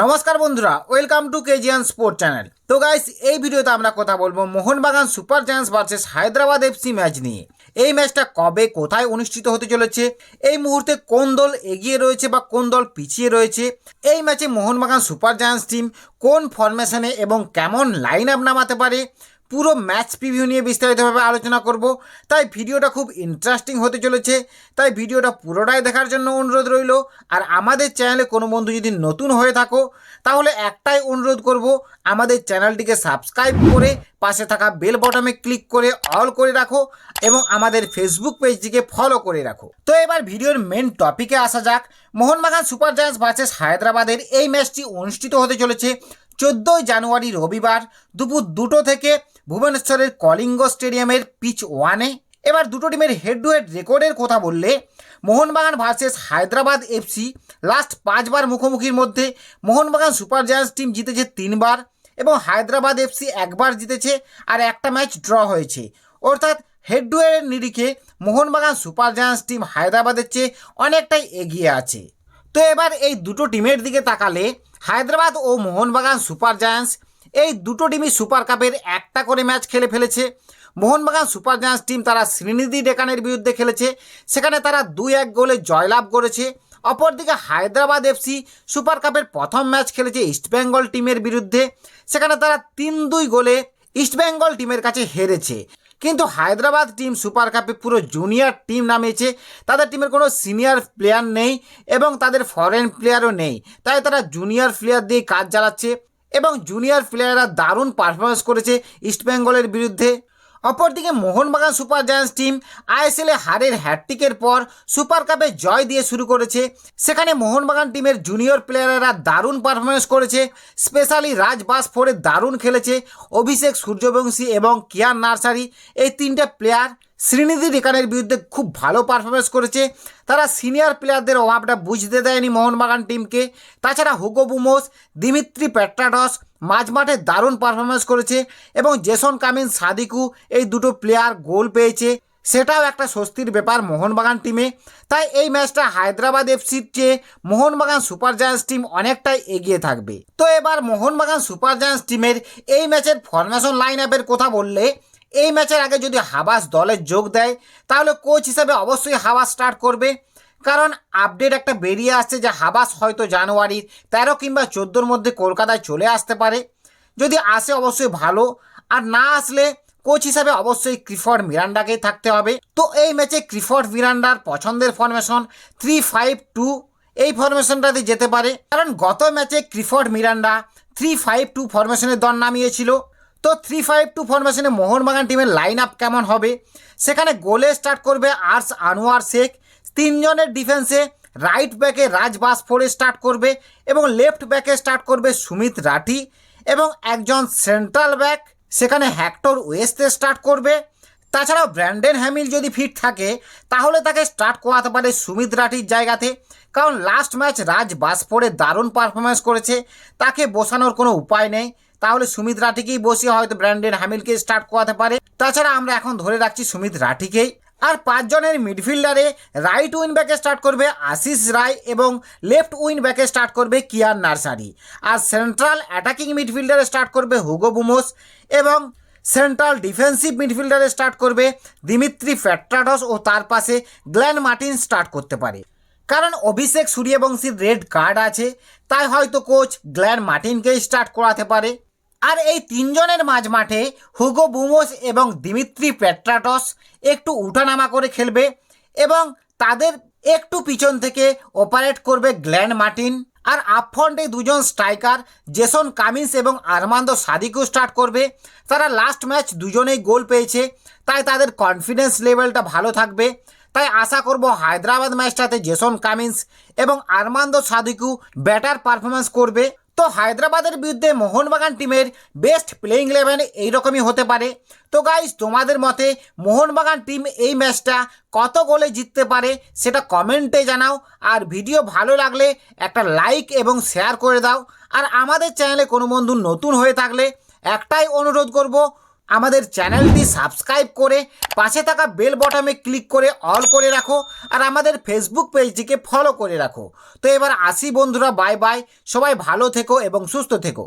নমস্কার বন্ধুরা, welcome to কেজিয়ান sport channel. তো গাইস, এই ভিডিওতে আমরা কথা বলবো Mohun Bagan super giants versus Hyderabad FC match নিয়ে। এই ম্যাচটা কবে কোথায় অনুষ্ঠিত হতে চলেছে, এই মুহূর্তে কোন দল এগিয়ে রয়েছে বা কোন দল পিছিয়ে রয়েছে, এই ম্যাচে মোহনবাগান সুপার জায়ান্টস টিম কোন ফরমেশনে এবং কেমন লাইন আপ নামাতে পারে, পুরো ম্যাচ প্রিভিউ নিয়ে বিস্তারিতভাবে আলোচনা করব। তাই ভিডিওটা খুব ইন্টারেস্টিং হতে চলেছে, তাই ভিডিওটা পুরোটাই দেখার জন্য অনুরোধ রইল। আর আমাদের চ্যানেলে কোনো বন্ধু যদি নতুন হয়ে থাকো তাহলে একটাই অনুরোধ করব, আমাদের চ্যানেলটিকে সাবস্ক্রাইব করে পাশে থাকা বেল বটনে ক্লিক করে অল করে রাখো এবং আমাদের ফেসবুক পেজটিকে ফলো করে রাখো। তো এবার ভিডিওর মেন টপিকে আসা যাক। মোহনবাগান সুপার জায়ান্টস ভার্সেস হায়দ্রাবাদের এই ম্যাচটি অনুষ্ঠিত হতে চলেছে 14ই জানুয়ারি রবিবার দুপুর 2টো থেকে ভুবনেশ্বরের কলিঙ্গ স্টেডিয়ামের পিচ 1-এ। এবার দুটো টিমের হেড টু হেড রেকর্ডের কথা বললে Mohun Bagan versus Hyderabad FC last 5বার মুখোমুখির মধ্যে মোহনবাগান সুপার জায়ান্টস টিম জিতেছে 3বার এবং হায়দ্রাবাদ এফসি একবার জিতেছে আর একটা ম্যাচ ড্র হয়েছে। অর্থাৎ হেড টু হেডের নিরিখে মোহনবাগান সুপার জায়ান্টস টিম হায়দ্রাবাদের চেয়ে অনেকটাই এগিয়ে আছে। তো এবার এই দুটো টিমের দিকে তাকালে হায়দ্রাবাদ ও মোহনবাগান সুপার জায়ান্টস এই দুটো টিমই সুপার কাপের একটা করে ম্যাচ খেলে ফেলেছে। মোহনবাগান সুপার জায়ান্টস টিম তারা শ্রীনিধি ডেকানের বিরুদ্ধে খেলেছে, সেখানে তারা 2-1 গোলে জয়লাভ করেছে। অপরদিকে হায়দ্রাবাদ এফসি সুপার কাপের প্রথম ম্যাচ খেলেছে ইস্টবেঙ্গল টিমের বিরুদ্ধে, সেখানে তারা 3-2 গোলে ইস্টবেঙ্গল টিমের কাছে হেরেছে। কিন্তু হায়দ্রাবাদ টিম সুপার কাপে পুরো জুনিয়র টিম নামিয়েছে, তাদের টিমের কোনো সিনিয়র প্লেয়ার নেই এবং তাদের ফরেন প্লেয়ারও নেই, তাই তারা জুনিয়র প্লেয়ার দিয়ে কাজ চালাচ্ছে এবং জুনিয়র প্লেয়াররা দারুণ পারফরমেন্স করেছে ইস্টবেঙ্গলের বিরুদ্ধে। অপরদিকে মোহনবাগান সুপার জায়ান্টস টিম আইএসএলে হারের হ্যাটট্রিকের পর সুপার কাপে জয় দিয়ে শুরু করেছে, সেখানে মোহনবাগান টিমের জুনিয়র প্লেয়াররা দারুণ পারফরমেন্স করেছে। স্পেশালি রাজ বাসফোরে দারুণ খেলেছে, অভিষেক সূর্যবংশী এবং কিয়ান নার্সারি এই তিনটে প্লেয়ার শ্রীনিধি ডেকানের বিরুদ্ধে খুব ভালো পারফরমেন্স করেছে। তারা সিনিয়র প্লেয়ারদের অভাবটা বুঝতে দেয়নি মোহনবাগান টিমকে। তাছাড়া হুগো বুমোস, দিমিত্রি পেট্রাডস মাঝমাঠে দারুণ পারফরমেন্স করেছে এবং জেসন কামিন্স, সাদিকু এই দুটো প্লেয়ার গোল পেয়েছে, সেটাও একটা স্বস্তির ব্যাপার মোহনবাগান টিমে। তাই এই ম্যাচটা হায়দ্রাবাদ এফসির চেয়ে মোহনবাগান সুপার জায়ান্টস টিম অনেকটাই এগিয়ে থাকবে। তো এবার মোহনবাগান সুপার জায়ান্টস টিমের এই ম্যাচের ফরমেশন লাইন আপের কথা বললে, এই ম্যাচের আগে যদি হাবাস দলে যোগ দেয় তাহলে কোচ হিসাবে অবশ্যই হাবাস স্টার্ট করবে, কারণ আপডেট একটা বেরিয়ে আসছে যে হাবাস হয়তো জানুয়ারির 13 কিংবা 14-র মধ্যে কলকাতায় চলে আসতে পারে। যদি আসে অবশ্যই ভালো, আর না আসলে কোচ হিসাবে অবশ্যই ক্লিফোর্ড মিরান্ডাকেই থাকতে হবে। তো এই ম্যাচে ক্লিফোর্ড মিরান্ডার পছন্দের ফরমেশন 3-5-2 এই ফরমেশনটাতে যেতে পারে, কারণ গত ম্যাচে ক্লিফোর্ড মিরান্ডা 3-5-2 ফরমেশনের দল নামিয়েছিল। তো 3-5-2 ফরমেশনে মোহনবাগান টিমের লাইন আপ কেমন হবে, সেখানে গোলে স্টার্ট করবে আর্স আনোয়ার শেখ, 3 জনের ডিফেন্সে রাইট ব্যাকে রাজ বাসফোরে স্টার্ট করবে এবং লেফট ব্যাকে স্টার্ট করবে সুমিত রাঠি এবং একজন সেন্ট্রাল ব্যাক সেখানে হেক্টর ওয়েস্টে স্টার্ট করবে। তাছাড়াও ব্র্যান্ডন হ্যামিল যদি ফিট থাকে তাহলে তাকে স্টার্ট করাতে পারে সুমিত রাঠির জায়গাতে, কারণ লাস্ট ম্যাচ রাজ বাসফোরে দারুণ পারফরমেন্স করেছে, তাকে বসানোর কোনো উপায় নেই, তাহলে সুমিত রাঠিকেই বসিয়ে হয়তো ব্র্যান্ডন হ্যামিলকে স্টার্ট করাতে পারে। তাছাড়া আমরা এখন ধরে রাখছি সুমিত রাঠিকেই। আর 5 জনের মিডফিল্ডারে রাইট উইং ব্যাকে স্টার্ট করবে আশিস রায় এবং লেফট উইং ব্যাকে স্টার্ট করবে কিয়ান নার্সারি, আর সেন্ট্রাল অ্যাটাকিং মিডফিল্ডারে স্টার্ট করবে হুগো বুমোস এবং সেন্ট্রাল ডিফেন্সিভ মিডফিল্ডারে স্টার্ট করবে দিমিত্রি পেট্রাডস ও তার পাশে গ্ল্যান মার্টিন স্টার্ট করতে পারে, কারণ অভিষেক সূর্যবংশীর রেড কার্ড আছে, তাই হয়তো কোচ গ্ল্যান মার্টিনকেই স্টার্ট করাতে পারে। আর এই 3 জনের মাঝ মাঠে হুগো বুমোস এবং দিমিত্রি পেট্রাডস একটু উঠানামা করে খেলবে এবং তাদের একটু পিছন থেকে অপারেট করবে গ্ল্যান মার্টিন। আর আপফ্রন্টে 2 জন স্ট্রাইকার জেসন কামিন্স এবং আর্মান্দো সাদিকু স্টার্ট করবে। তারা লাস্ট ম্যাচ দুজনেই গোল পেয়েছে, তাই তাদের কনফিডেন্স লেভেলটা ভালো থাকবে। তাই আশা করব হায়দ্রাবাদ ম্যাচটাতে জেসন কামিন্স এবং আর্মান্দো সাদিকু ব্যাটার পারফরমেন্স করবে। তো হায়দ্রাবাদের বিরুদ্ধে মোহনবাগান টিমের বেস্ট প্লেইং 11 এইরকমই হতে পারে। তো গাইস, তোমাদের মতে মোহনবাগান টিম এই ম্যাচটা কত গোলে জিততে পারে সেটা কমেন্টে জানাও, আর ভিডিও ভালো লাগলে একটা লাইক এবং শেয়ার করে দাও। আর আমাদের চ্যানেলে কোনো বন্ধু নতুন হয়ে থাকলে একটাই অনুরোধ করব, আমাদের চ্যানেলটি সাবস্ক্রাইব করে পাশে থাকা বেল বটমে ক্লিক করে অল করে রাখো আর আমাদের ফেসবুক পেজটিকে ফলো করে রাখো। তো এবার আসি বন্ধুরা, বাই বাই, সবাই ভালো থেকো এবং সুস্থ থেকো।